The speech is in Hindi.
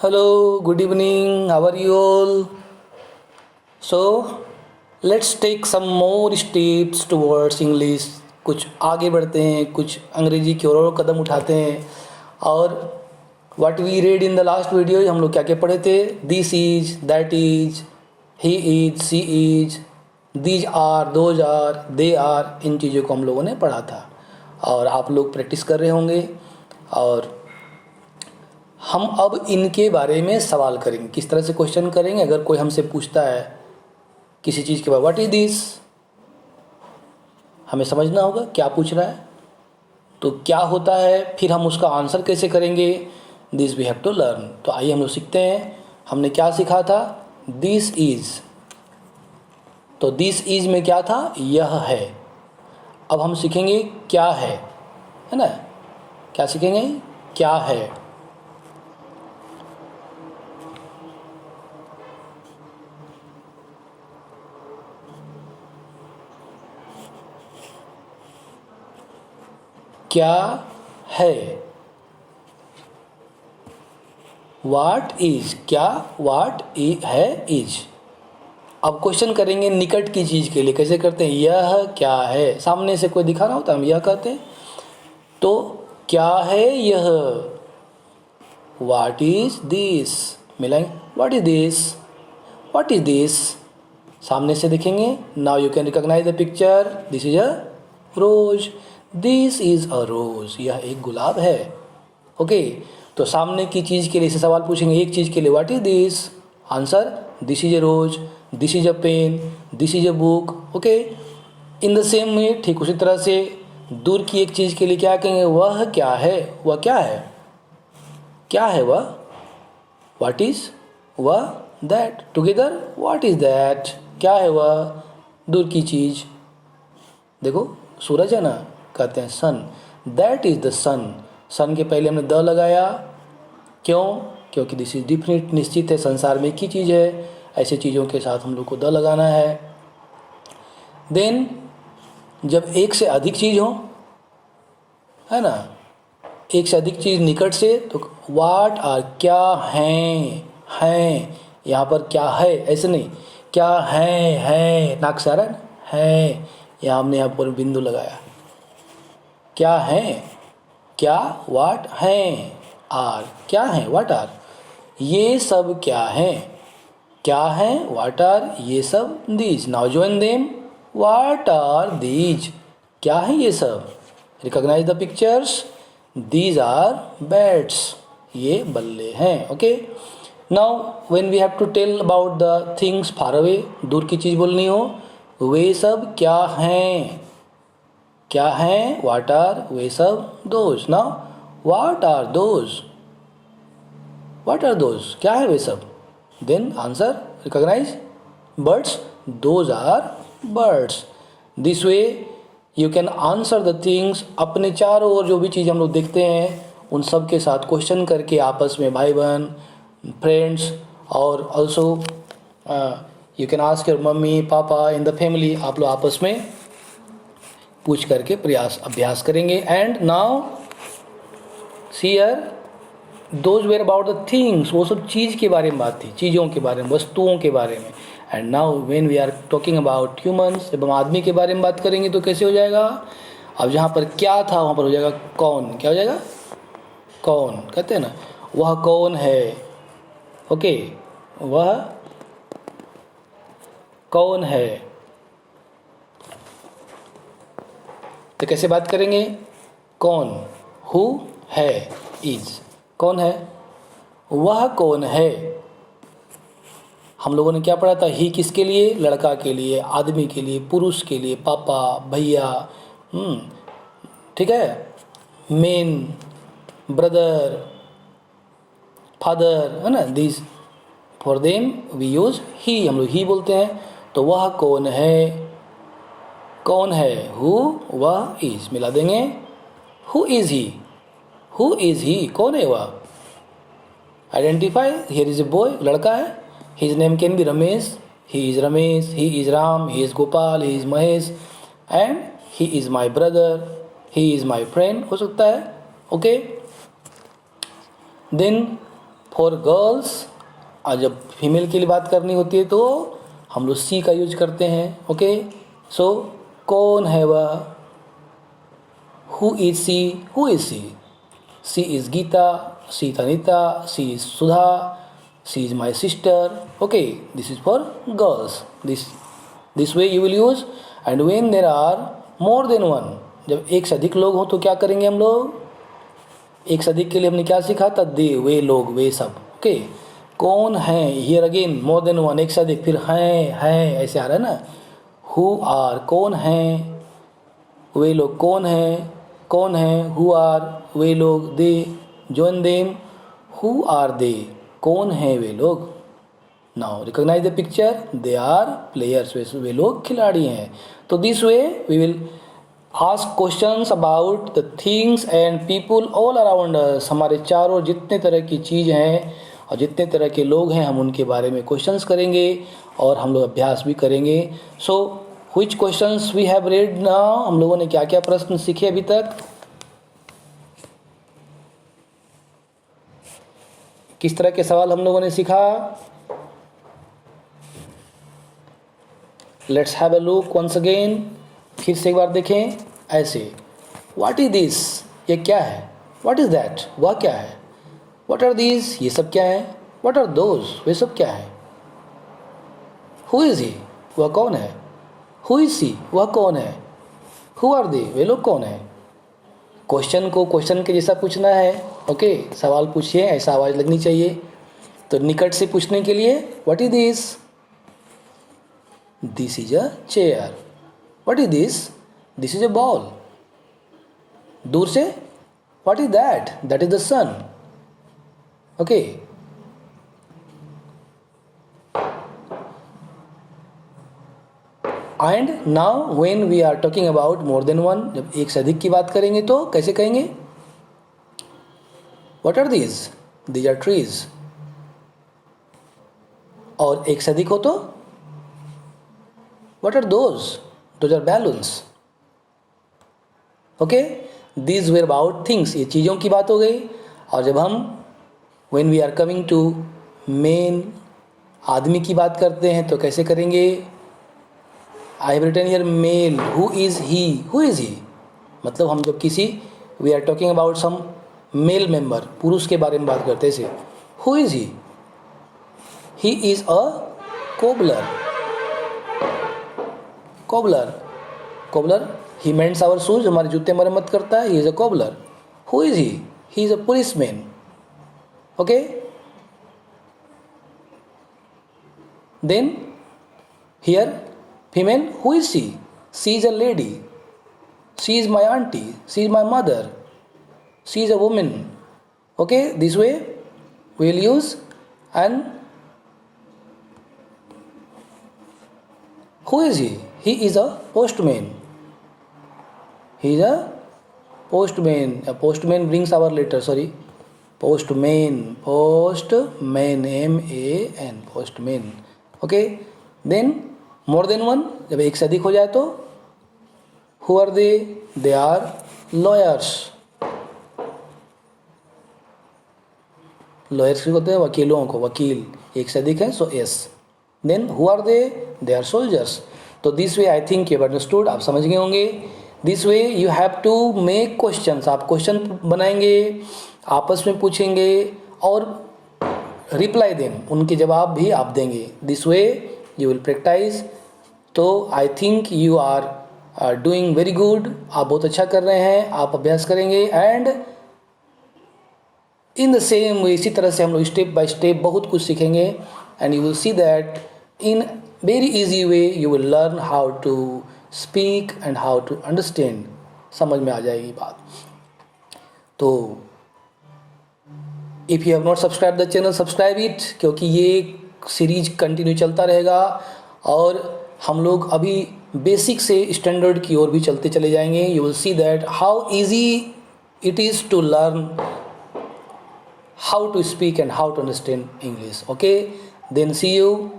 Hello, good evening. How are you all? So, let's take some more steps towards English. कुछ आगे बढ़ते हैं, कुछ अंग्रेजी की ओर कदम उठाते हैं. और what we read in the last video, हम लोग क्या क्या पढ़े थे? This is, that is, he is, she is, these are, those are, they are. इन चीज़ों को हम लोगों ने पढ़ा था और आप लोग प्रैक्टिस कर रहे होंगे. और हम अब इनके बारे में सवाल करेंगे. किस तरह से क्वेश्चन करेंगे? अगर कोई हमसे पूछता है किसी चीज़ के बाद व्हाट इज दिस, हमें समझना होगा क्या पूछ रहा है, तो क्या होता है, फिर हम उसका आंसर कैसे करेंगे. This we have to learn. तो आइए हम लोग सीखते हैं. हमने क्या सीखा था? This is. तो दिस इज में क्या था? यह है. अब हम सीखेंगे क्या है ना. क्या सीखेंगे? क्या है. क्या है. What is. क्या वाट है इज. अब क्वेश्चन करेंगे निकट की चीज़ के लिए. कैसे करते हैं? यह क्या है. सामने से कोई दिखा रहा होता हम यह कहते हैं. तो क्या है यह. What is this. मिलाएंगे what is this. What is this. सामने से देखेंगे. Now you can recognise the picture. This is a rose. This is a rose. यह एक गुलाब है. ओके. तो सामने की चीज़ के लिए से सवाल पूछेंगे. एक चीज़ के लिए what is this. Answer this is a rose. This is a pen. This is a book. Okay. In the same में ठीक उसी तरह से दूर की एक चीज़ के लिए क्या कहेंगे? वह क्या है. वह क्या है. क्या है वह. What is. वह. That. Together what is that. क्या है वह. दूर की चीज़. देखो सूरज है ना, कहते हैं सन. दैट इज द सन. सन के पहले हमने द लगाया. क्यों? क्योंकि दिस इज डिफिनिट. निश्चित है संसार में एक ही चीज़ है. ऐसे चीज़ों के साथ हम लोग को द लगाना है. देन जब एक से अधिक चीज़ हो, है ना, एक से अधिक चीज़ निकट से, तो वाट आर. क्या हैं. हैं. यहाँ पर क्या है ऐसे नहीं. क्या है नाक से आ रहा है ना. है. यहाँ हमने यहाँ पर बिंदु लगाया. क्या है. क्या वाट हैं. आर. क्या है. What are. ये सब क्या है. क्या है. What are. ये सब. These. Now join them. What are these. क्या है ये सब. Recognise the pictures. These are bats. ये बल्ले हैं. Okay. Now when we have to tell about the things far away, दूर की चीज़ बोलनी हो, वे सब क्या हैं. क्या हैं. वाट आर. वे सब. Those. Now what are those. What are those. क्या है वे सब. Then answer. Recognise. Birds. Those are birds. This way you can answer the things. अपने चारों ओर जो भी चीज़ हम लोग देखते हैं उन सब के साथ क्वेश्चन करके आपस में भाई बहन, फ्रेंड्स, और also you can ask your mummy papa in the family. आप लोग आपस में पूछ करके प्रयास अभ्यास करेंगे. And now see here, those were about the things. वो सब चीज़ के बारे में बात थी, चीज़ों के बारे में, वस्तुओं के बारे में. And now when we are talking about humans, जब हम आदमी के बारे में बात करेंगे तो कैसे हो जाएगा. अब जहाँ पर क्या था वहाँ पर हो जाएगा कौन. क्या हो जाएगा. कौन. कहते हैं ना वह कौन है. ओके. वह कौन है. तो कैसे बात करेंगे. कौन. हु है. इज. कौन है. वह कौन है. हम लोगों ने क्या पढ़ा था. ही किसके लिए. लड़का के लिए, आदमी के लिए, पुरुष के लिए, पापा, भैया, ठीक है, मेन, ब्रदर, फादर, है ना. This for them we use he. हम लोग ही बोलते हैं. तो वह कौन है. कौन है. हु. वह. इज. मिला देंगे. Who is he. Who is ही. कौन है वह. Identify. Here is a boy. लड़का है. His name can be Ramesh. He is Ramesh. He is Ram. He is Gopal. He is Mahesh. And he is my brother. He is my friend हो सकता है. ओके. देन फॉर गर्ल्स, और जब फीमेल के लिए बात करनी होती है तो हम लोग सी का यूज करते हैं. ओके, सो कौन है वह? Who is she? Who is she? She is Geeta, she is Anita, she is Sudha, she is my sister. Okay, this is for girls. This way you will use. And when there are more than one, जब एक से अधिक लोग हो तो क्या करेंगे हम लोग? एक से अधिक के लिए हमने क्या सीखा था? दे, वे, लोग, वे सब. ओके, कौन है? Here again more than one, एक से अधिक, फिर है ऐसे आ रहा है ना. हु आर, कौन है? वे लोग कौन है? कौन है? हु आर, वे लोग. They, join them, who are they, कौन है वे लोग? Now recognise the picture, they are players, वे लोग खिलाड़ी हैं. तो this way we will ask questions about the things and people all around us. हमारे चारों जितने तरह की चीज़ हैं और जितने तरह के लोग हैं, हम उनके बारे में क्वेश्चंस करेंगे और हम लोग अभ्यास भी करेंगे. So which questions we have read now? हम लोगों ने क्या क्या प्रश्न सीखे अभी तक? किस तरह के सवाल हम लोगों ने सीखा? Let's have a look once again. फिर से एक बार देखें. ऐसे, व्हाट इज दिस? ये क्या है? What is that? वह क्या है? What are these? ये सब क्या है? What are those? वे सब क्या है? Who is he? वह कौन है? Who is she? वह कौन है? हु आर दे? वे लोग कौन है? क्वेश्चन को क्वेश्चन के जैसा पूछना है. ओके, सवाल पूछिए, ऐसा आवाज़ लगनी चाहिए. तो निकट से पूछने के लिए, what is this? This is a chair. What is this? This is a ball. दूर से, what is that? That is the sun. Okay, and now when we are talking about more than one, जब एक से अधिक की बात करेंगे तो कैसे कहेंगे? What are these? These are trees. और एक से अधिक हो तो what are those? Those are balloons. Okay, these were about things, ये चीज़ों की बात हो गई. और जब हम when we are coming to men, आदमी की बात करते हैं तो कैसे करेंगे? I have written here male. Who is he? Who is he मतलब हम जब किसी, we are talking about some mail member, पुरुष के बारे में बात करते हैं. Who is he? He is a cobbler. Cobbler, cobbler, he mends our shoes, हमारे जूते मरम्मत करता है. He is a cobbler. Who is he? He is a policeman. Okay, then here female, who is she? She is a lady. She is my auntie. She is my mother. She is a woman. Okay, this way we will use. And who is he? He is a postman. He is a postman. A postman brings our letter. Sorry, postman. Postman. M-A-N. Postman. Okay, then more than one, जब एक से अधिक हो जाए तो who are they? They are lawyers. Lawyers को कहते हैं वकीलों को, वकील. एक से अधिक है so S. Then who are they? They are soldiers. तो this way I think you have understood, आप समझ गए होंगे. This way you have to make questions. आप क्वेश्चन बनाएंगे, आपस में पूछेंगे और रिप्लाई दें, उनके जवाब भी आप देंगे. This way you will practise. तो I think you are doing very good. आप बहुत अच्छा कर रहे हैं, आप अभ्यास करेंगे. And in the same way, इसी तरह से हम लोग स्टेप बाय स्टेप बहुत कुछ सीखेंगे. And you will see that in very easy way you will learn how to speak and how to understand. समझ में आ जाएगी बात. तो if you have not subscribe the channel, subscribe it, क्योंकि ये सीरीज कंटिन्यू चलता रहेगा और हम लोग अभी बेसिक से स्टैंडर्ड की ओर भी चलते चले जाएंगे. You will see that how easy it is to learn how to speak and how to understand English. Okay, then see you.